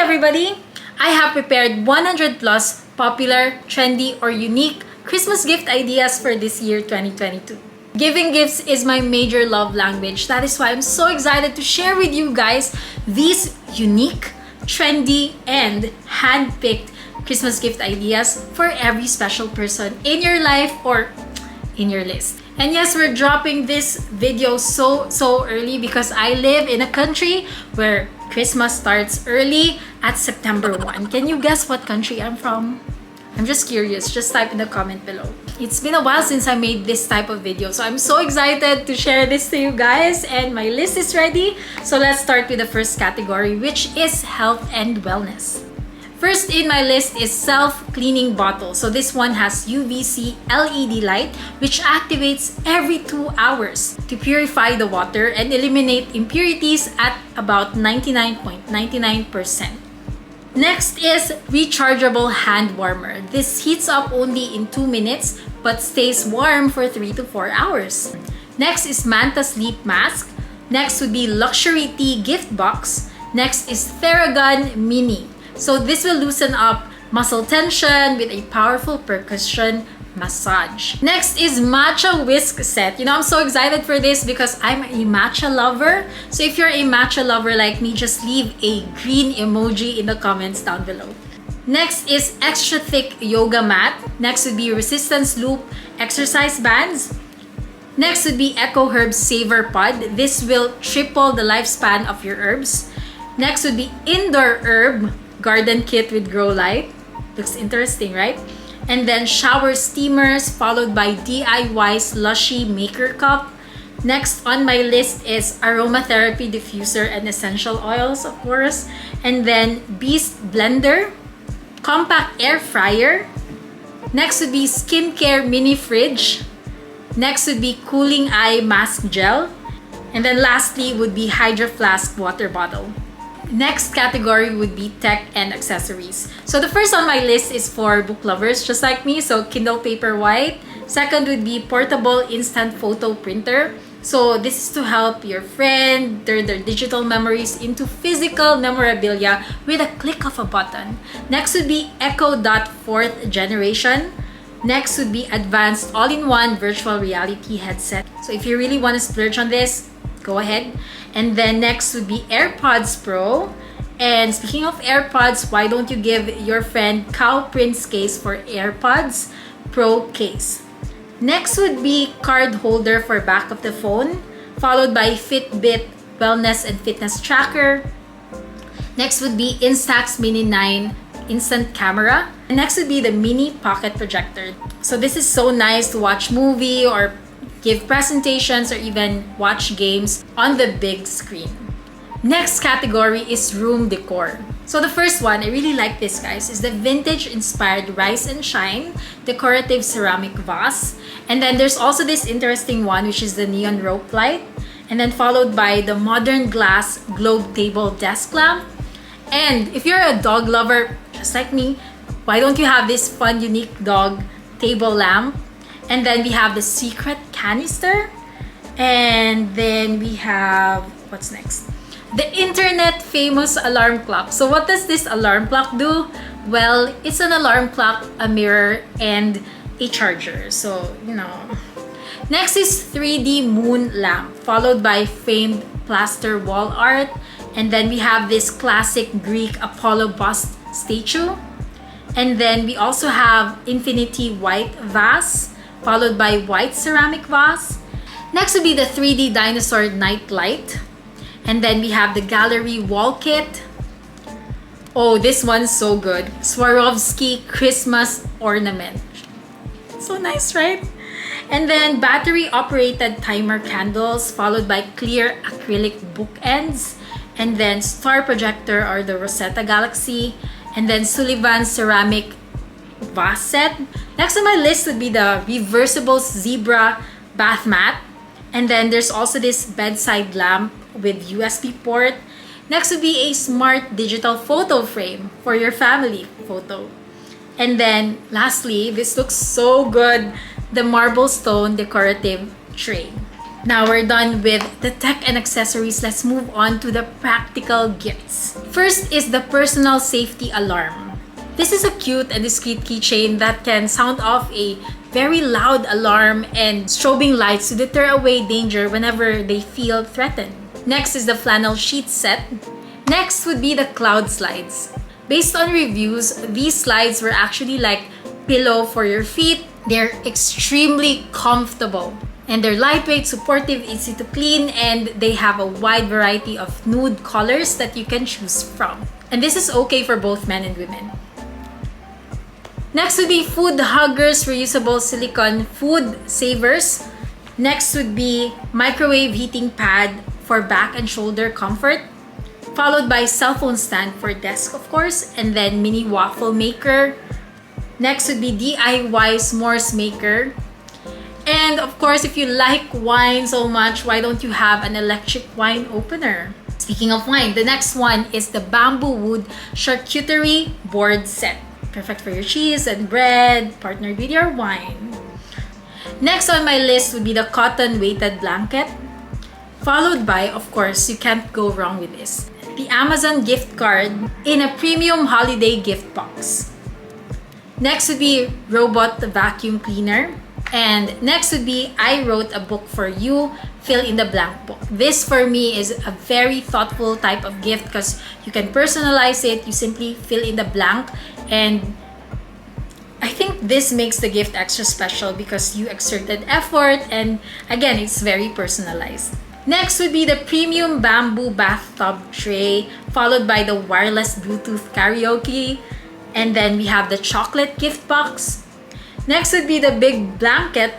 everybody! I have prepared 100 plus popular, trendy, or unique Christmas gift ideas for this year 2022. Giving gifts is my major love language. That is why I'm so excited to share with you guys these unique, trendy, and hand-picked Christmas gift ideas for every special person in your life or in your list. And yes, we're dropping this video so early because I live in a country where Christmas starts early at September 1. Can you guess what country I'm from? I'm just curious. Just type in the comment below. It's been a while since I made this type of video, so I'm so excited to share this to you guys, and my list is ready. So let's start with the first category, which is health and wellness. First in my list is self-cleaning bottle. So this one has UVC LED light, which activates every 2 hours to purify the water and eliminate impurities at about 99.99%. Next is rechargeable hand warmer. This heats up only in 2 minutes but stays warm for 3 to 4 hours. Next is Manta Sleep Mask. Next would be Luxury Tea Gift Box. Next is Theragun Mini. So this will loosen up muscle tension with a powerful percussion massage. Next is Matcha Whisk Set. You know, I'm so excited for this because I'm a matcha lover. So if you're a matcha lover like me, just leave a green emoji in the comments down below. Next is Extra Thick Yoga Mat. Next would be Resistance Loop Exercise Bands. Next would be Eco Herb Saver Pod. This will triple the lifespan of your herbs. Next would be Indoor Herb Garden Kit with Grow Light. Looks interesting, right? And then shower steamers, followed by DIY slushy maker cup. Next on my list is aromatherapy diffuser and essential oils, of course. And then Beast Blender, compact air fryer. Next would be skincare mini fridge. Next would be cooling eye mask gel. And then lastly would be Hydro Flask water bottle. Next category would be tech and accessories. So the first on my list is for book lovers just like me, so Kindle Paperwhite. Second would be portable instant photo printer. So this is to help your friend turn their digital memories into physical memorabilia with a click of a button. Next would be Echo Dot 4th generation. Next would be advanced all-in-one virtual reality headset. So if you really want to splurge on this, go ahead. And then next would be AirPods Pro. And speaking of AirPods, why don't you give your friend Cow Prince case for AirPods Pro case. Next would be card holder for back of the phone, followed by Fitbit wellness and fitness tracker. Next would be Instax Mini 9 instant camera. And next would be the mini pocket projector. So this is so nice to watch movie or give presentations or even watch games on the big screen. Next category is room decor. So the first one, I really like this guys, is the vintage inspired Rise and Shine decorative ceramic vase. And then there's also this interesting one which is the neon rope light. And then followed by the modern glass globe table desk lamp. And if you're a dog lover just like me, why don't you have this fun unique dog table lamp? And then we have the secret canister. And then we have, what's next? The internet famous alarm clock. So what does this alarm clock do? Well, it's an alarm clock, a mirror, and a charger. So, you know. Next is 3D moon lamp, followed by famed plaster wall art. And then we have this classic Greek Apollo bust statue. And then we also have infinity white vase, followed by white ceramic vase. Next would be the 3D dinosaur night light. And then we have the gallery wall kit. Oh, this one's so good. Swarovski Christmas ornament. So nice, right? And then battery operated timer candles, followed by clear acrylic bookends. And then star projector or the Rosetta Galaxy. And then Sullivan ceramic vase set. Next on my list would be the reversible zebra bath mat. And then there's also this bedside lamp with USB port. Next would be a smart digital photo frame for your family photo. And then lastly, this looks so good, the marble stone decorative tray. Now we're done with the tech and accessories. Let's move on to the practical gifts. First is the personal safety alarm. This is a cute and discreet keychain that can sound off a very loud alarm and strobing lights to deter away danger whenever they feel threatened. Next is the flannel sheet set. Next would be the cloud slides. Based on reviews, these slides were actually like pillow for your feet. They're extremely comfortable. And they're lightweight, supportive, easy to clean, and they have a wide variety of nude colors that you can choose from. And this is okay for both men and women. Next would be food huggers, reusable silicone food savers. Next would be microwave heating pad for back and shoulder comfort. Followed by cell phone stand for desk, of course, and then mini waffle maker. Next would be DIY s'mores maker. And of course, if you like wine so much, why don't you have an electric wine opener? Speaking of wine, the next one is the bamboo wood charcuterie board set. Perfect for your cheese and bread, partnered with your wine. Next on my list would be the cotton weighted blanket. Followed by, of course, you can't go wrong with this, the Amazon gift card in a premium holiday gift box. Next would be robot vacuum cleaner. And next would be I wrote a book for you, fill in the blank book. This for me is a very thoughtful type of gift because you can personalize it. You simply fill in the blank, and I think this makes the gift extra special because you exerted effort, and again, it's very personalized. Next would be the premium bamboo bathtub tray, followed by the wireless Bluetooth karaoke, and then we have the chocolate gift box. Next would be the big blanket,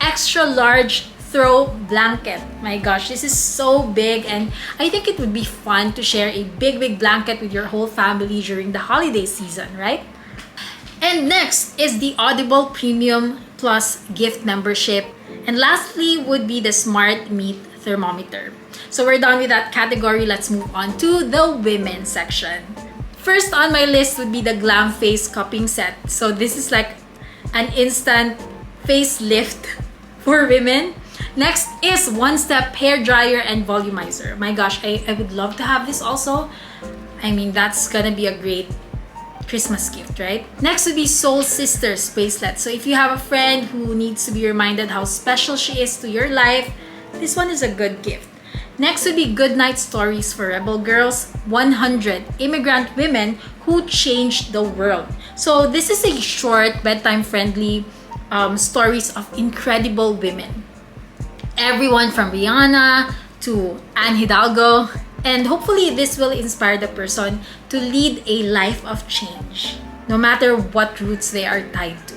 extra large throw blanket. My gosh, this is so big, and I think it would be fun to share a big blanket with your whole family during the holiday season, right? And next is the Audible Premium Plus gift membership. And lastly would be the Smart Meat thermometer. So we're done with that category. Let's move on to the women's section. First on my list would be the Glam Face cupping set. So this is like an instant facelift for women. Next is One Step hair dryer and volumizer. My gosh, I would love to have this also. I mean, that's gonna be a great Christmas gift, right? Next would be Soul Sisters bracelet. So if you have a friend who needs to be reminded how special she is to your life, this one is a good gift. Next would be Goodnight Stories for Rebel Girls, 100 Immigrant Women Who Changed the World. So this is a short, bedtime-friendly stories of incredible women. Everyone from Rihanna to Anne Hidalgo. And hopefully this will inspire the person to lead a life of change, no matter what roots they are tied to.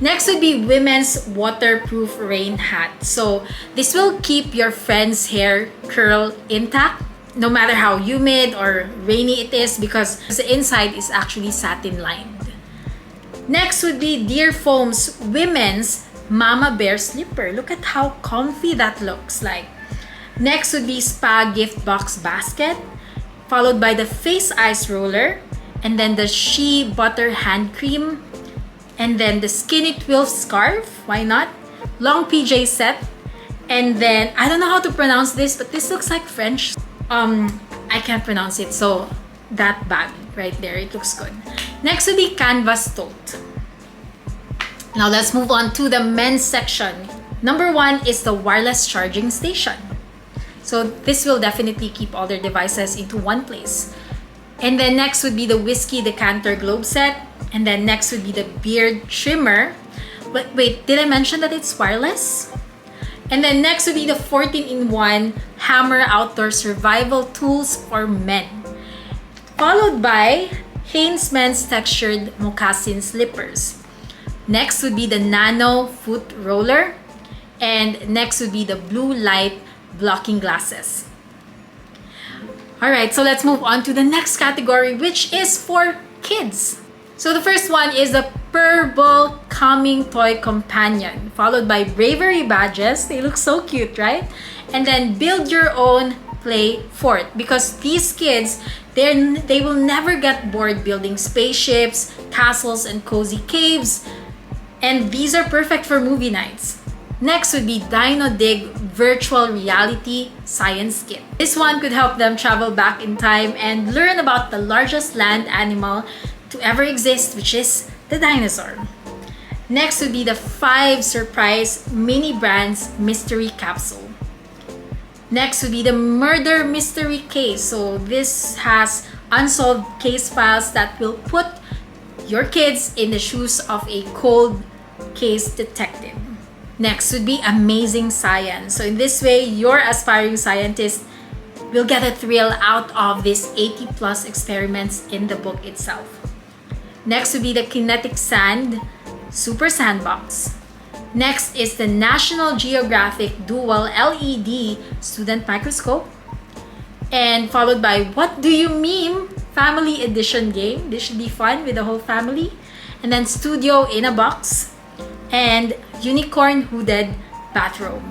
Next would be women's waterproof rain hat. So this will keep your friend's hair curl intact, no matter how humid or rainy it is, because the inside is actually satin lined. Next would be Dear Foam's women's Mama Bear slipper. Look at how comfy that looks like. Next would be Spa gift box basket, followed by the face ice roller, and then the She butter hand cream, and then the Skinny Twill scarf, why not? Long PJ set, and then I don't know how to pronounce this, but this looks like French. I can't pronounce it, so that bag right there, it looks good. Next would be Canvas tote. Now let's move on to the men's section. Number one is the wireless charging station. So this will definitely keep all their devices into one place. And then next would be the Whiskey Decanter Globe set. And then next would be the beard trimmer. But wait, did I mention that it's wireless? And then next would be the 14-in-1 Hammer Outdoor Survival Tools for Men. Followed by Hanes Men's Textured Moccasin Slippers. Next would be the Nano Foot Roller. And next would be the Blue Light Blocking Glasses. Alright, so let's move on to the next category, which is for kids. So the first one is the Purble Calming Toy Companion, followed by Bravery Badges. They look so cute, right? And then Build Your Own Play Fort, because these kids, they will never get bored building spaceships, castles, and cozy caves. And these are perfect for movie nights. Next would be Dino Dig Virtual Reality Science Kit. This one could help them travel back in time and learn about the largest land animal to ever exist, which is the dinosaur. Next would be the 5 Surprise Mini Brands Mystery Capsule. Next would be the Murder Mystery Case. So this has unsolved case files that will put your kids in the shoes of a cold case detective. Next would be Amazing Science. So in this way, your aspiring scientist will get a thrill out of these 80 plus experiments in the book itself. Next would be the Kinetic Sand Super Sandbox. Next is the National Geographic Dual LED Student Microscope. And followed by What Do You Meme Family Edition game. This should be fun with the whole family. And then Studio in a Box. And Unicorn Hooded Bathrobe.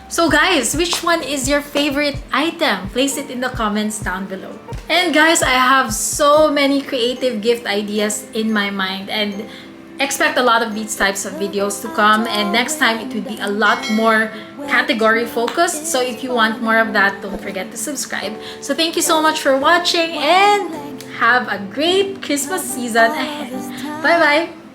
So guys, which one is your favorite item? Place it in the comments down below. And guys, I have so many creative gift ideas in my mind, and expect a lot of these types of videos to come, and next time it will be a lot more category focused. So if you want more of that, don't forget to subscribe. So thank you so much for watching, and have a great Christmas season ahead. Bye bye.